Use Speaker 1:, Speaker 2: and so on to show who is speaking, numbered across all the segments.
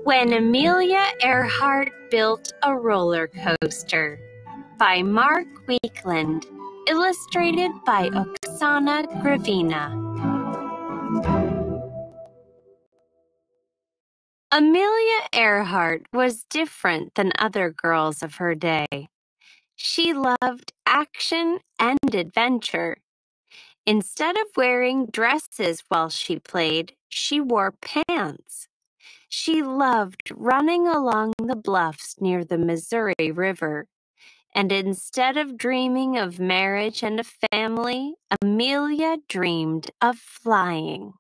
Speaker 1: When Amelia Earhart Built a Roller Coaster by Mark Weekland, illustrated by Oksana Gravina. Amelia Earhart was different than other girls of her day. She loved action and adventure. Instead of wearing dresses while she played, she wore pants. She loved running along the bluffs near the Missouri River. And instead of dreaming of marriage and a family, Amelia dreamed of flying.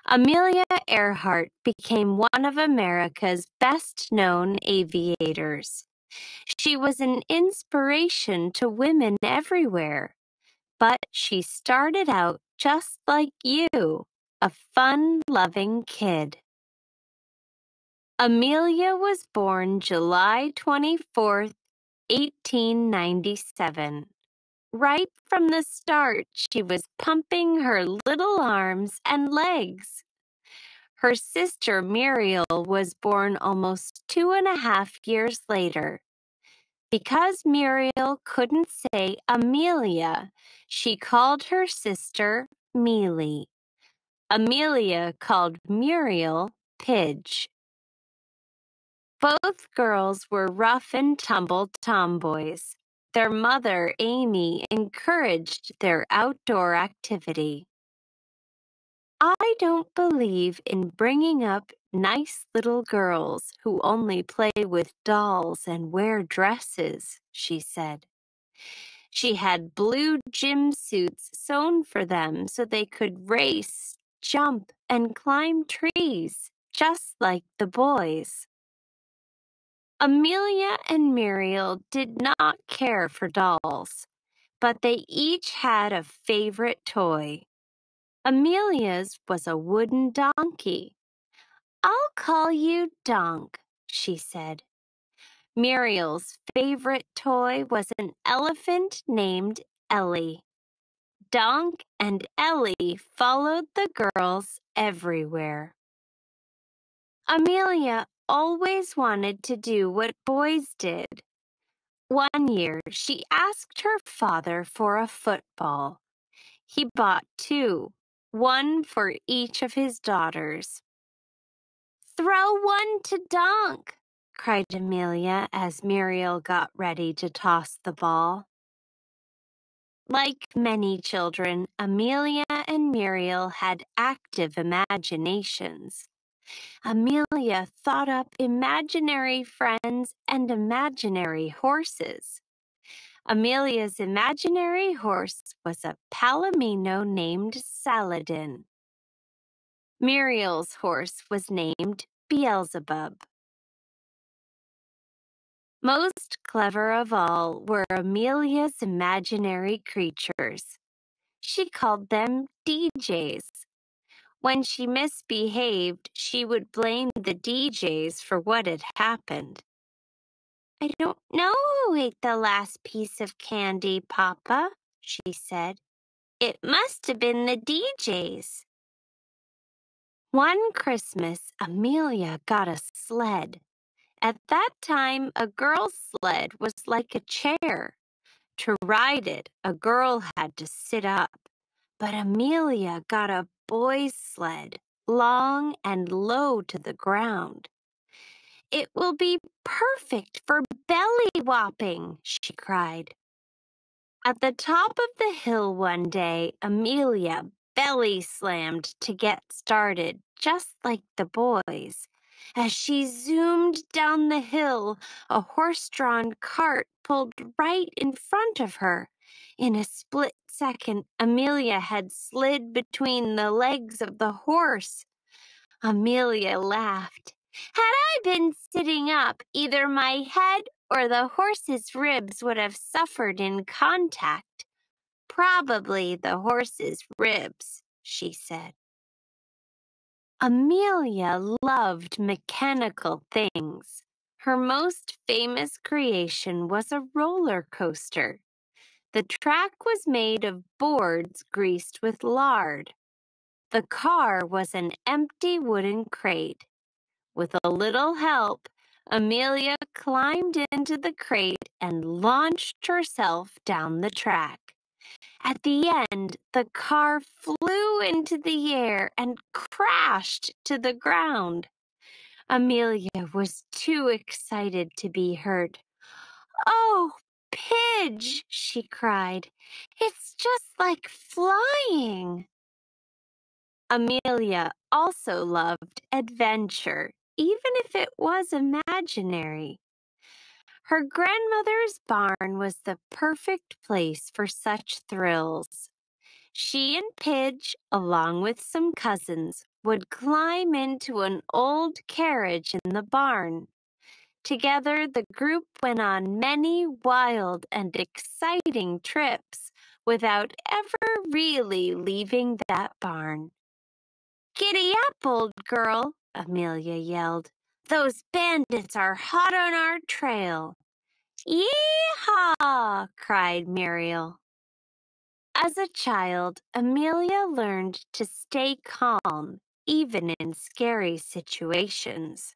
Speaker 1: Amelia Earhart became one of America's best-known aviators. She was an inspiration to women everywhere. But she started out just like you, a fun-loving kid. Amelia was born July 24th, 1897. Right from the start, she was pumping her little arms and legs. Her sister Muriel was born almost 2.5 years later. Because Muriel couldn't say Amelia, she called her sister Mealy. Amelia called Muriel Pidge. Both girls were rough and tumble tomboys. Their mother, Amy, encouraged their outdoor activity. "I don't believe in bringing up nice little girls who only play with dolls and wear dresses," she said. She had blue gym suits sewn for them so they could race, jump, and climb trees, just like the boys. Amelia and Muriel did not care for dolls, but they each had a favorite toy. Amelia's was a wooden donkey. "I'll call you Donk," she said. Muriel's favorite toy was an elephant named Ellie. Donk and Ellie followed the girls everywhere. Amelia always wanted to do what boys did. One year, she asked her father for a football. He bought 2, one for each of his daughters. "Throw one to Donk," cried Amelia as Muriel got ready to toss the ball. Like many children, Amelia and Muriel had active imaginations. Amelia thought up imaginary friends and imaginary horses. Amelia's imaginary horse was a palomino named Saladin. Muriel's horse was named Beelzebub. Most clever of all were Amelia's imaginary creatures. She called them DJs. When she misbehaved, she would blame the DJs for what had happened. "I don't know who ate the last piece of candy, Papa," she said. "It must have been the DJs." One Christmas, Amelia got a sled. At that time, a girl's sled was like a chair. To ride it, a girl had to sit up. But Amelia got a boy's sled, long and low to the ground. "It will be perfect for belly whopping," she cried. At the top of the hill one day, Amelia belly slammed to get started, just like the boys. As she zoomed down the hill, a horse-drawn cart pulled right in front of her. In a split second, Amelia had slid between the legs of the horse. Amelia laughed. "Had I been sitting up, either my head or the horse's ribs would have suffered in contact. Probably the horse's ribs," she said. Amelia loved mechanical things. Her most famous creation was a roller coaster. The track was made of boards greased with lard. The car was an empty wooden crate. With a little help, Amelia climbed into the crate and launched herself down the track. At the end, the car flew into the air and crashed to the ground. Amelia was too excited to be hurt. "Oh, Pidge," she cried, "it's just like flying." Amelia also loved adventure, even if it was imaginary. Her grandmother's barn was the perfect place for such thrills. She and Pidge, along with some cousins, would climb into an old carriage in the barn. Together, the group went on many wild and exciting trips without ever really leaving that barn. "Giddy up, old girl," Amelia yelled. "Those bandits are hot on our trail." "Yee-haw!" cried Muriel. As a child, Amelia learned to stay calm, even in scary situations.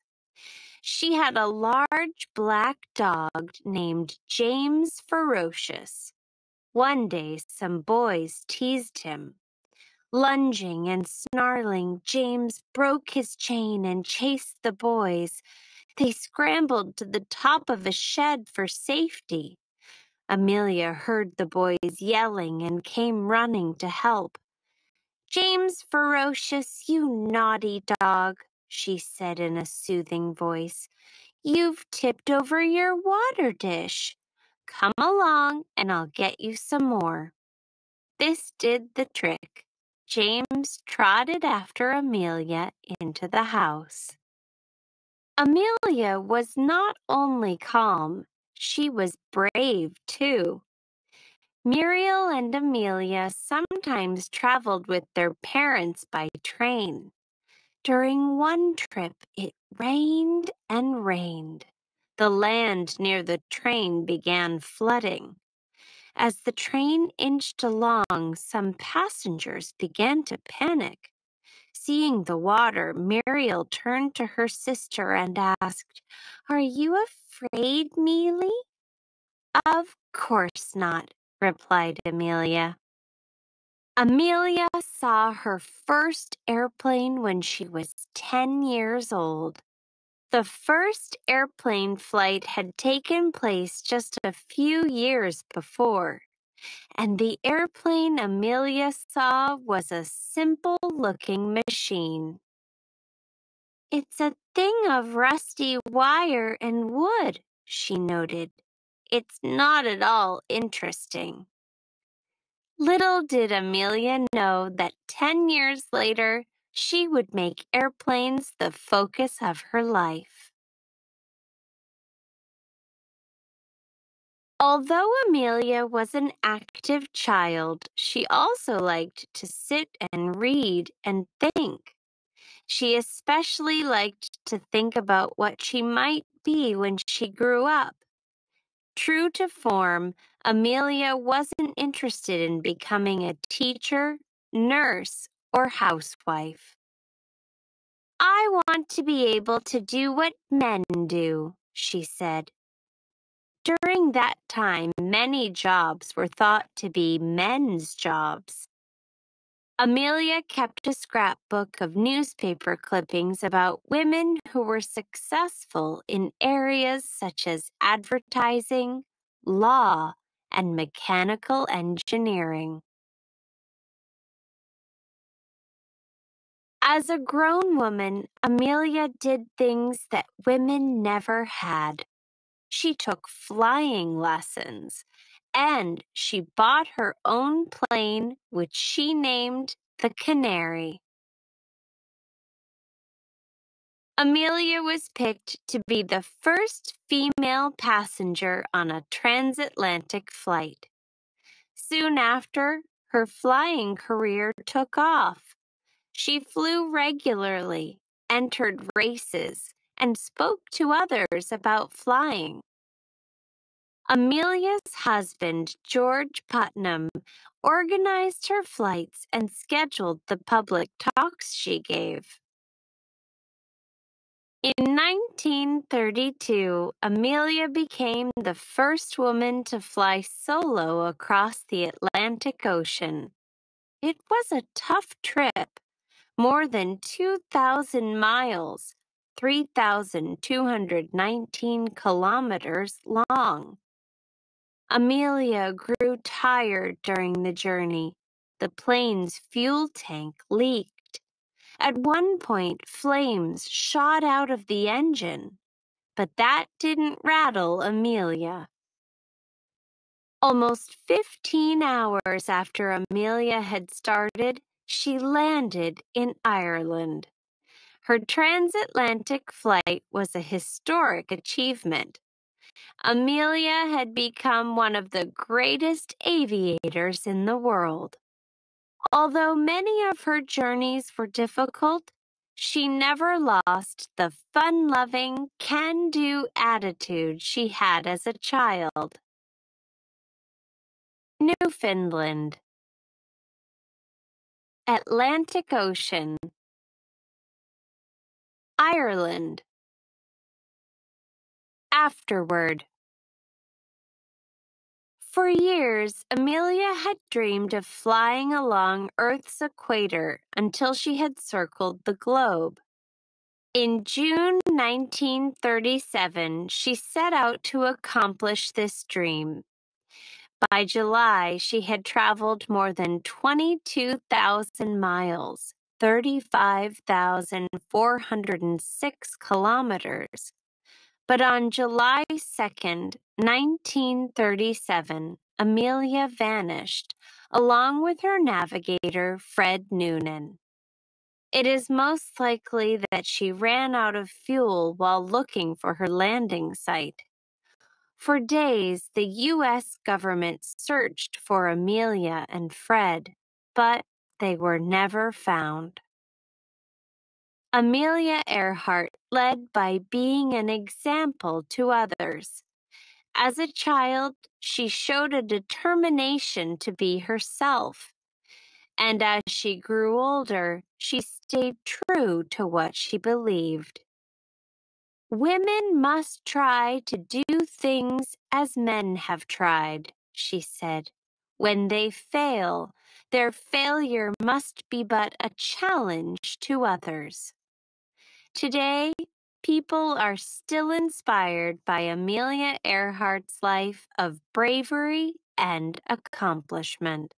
Speaker 1: She had a large black dog named James Ferocious. One day, some boys teased him. Lunging and snarling, James broke his chain and chased the boys. They scrambled to the top of a shed for safety. Amelia heard the boys yelling and came running to help. "James Ferocious, you naughty dog," she said in a soothing voice. "You've tipped over your water dish. Come along and I'll get you some more." This did the trick. James trotted after Amelia into the house. Amelia was not only calm, she was brave too. Muriel and Amelia sometimes traveled with their parents by train. During one trip, it rained and rained. The land near the train began flooding. As the train inched along, some passengers began to panic. Seeing the water, Muriel turned to her sister and asked, "Are you afraid, Mealy?" "Of course not," replied Amelia. Amelia saw her first airplane when she was 10 years old. The first airplane flight had taken place just a few years before, and the airplane Amelia saw was a simple-looking machine. "It's a thing of rusty wire and wood," she noted. "It's not at all interesting." Little did Amelia know that 10 years later, she would make airplanes the focus of her life. Although Amelia was an active child, she also liked to sit and read and think. She especially liked to think about what she might be when she grew up. True to form, Amelia wasn't interested in becoming a teacher, nurse, or housewife. "I want to be able to do what men do," she said. During that time, many jobs were thought to be men's jobs. Amelia kept a scrapbook of newspaper clippings about women who were successful in areas such as advertising, law, and mechanical engineering. As a grown woman, Amelia did things that women never had. She took flying lessons, and she bought her own plane, which she named the Canary. Amelia was picked to be the first female passenger on a transatlantic flight. Soon after, her flying career took off. She flew regularly, entered races, and spoke to others about flying. Amelia's husband, George Putnam, organized her flights and scheduled the public talks she gave. In 1932, Amelia became the first woman to fly solo across the Atlantic Ocean. It was a tough trip, more than 2,000 miles, 3,219 kilometers long. Amelia grew tired during the journey. The plane's fuel tank leaked. At one point, flames shot out of the engine, but that didn't rattle Amelia. Almost 15 hours after Amelia had started, she landed in Ireland. Her transatlantic flight was a historic achievement. Amelia had become one of the greatest aviators in the world. Although many of her journeys were difficult, she never lost the fun-loving, can-do attitude she had as a child. Newfoundland. Atlantic Ocean. Ireland. Afterward. For years, Amelia had dreamed of flying along Earth's equator until she had circled the globe. In June 1937, she set out to accomplish this dream. By July, she had traveled more than 22,000 miles, 35,406 kilometers. But on July 2nd, 1937, Amelia vanished, along with her navigator, Fred Noonan. It is most likely that she ran out of fuel while looking for her landing site. For days, the U.S. government searched for Amelia and Fred, but they were never found. Amelia Earhart led by being an example to others. As a child, she showed a determination to be herself. And as she grew older, she stayed true to what she believed. Women must try to do things as men have tried, she said. When they fail, their failure must be but a challenge to others. Today, people are still inspired by Amelia Earhart's life of bravery and accomplishment.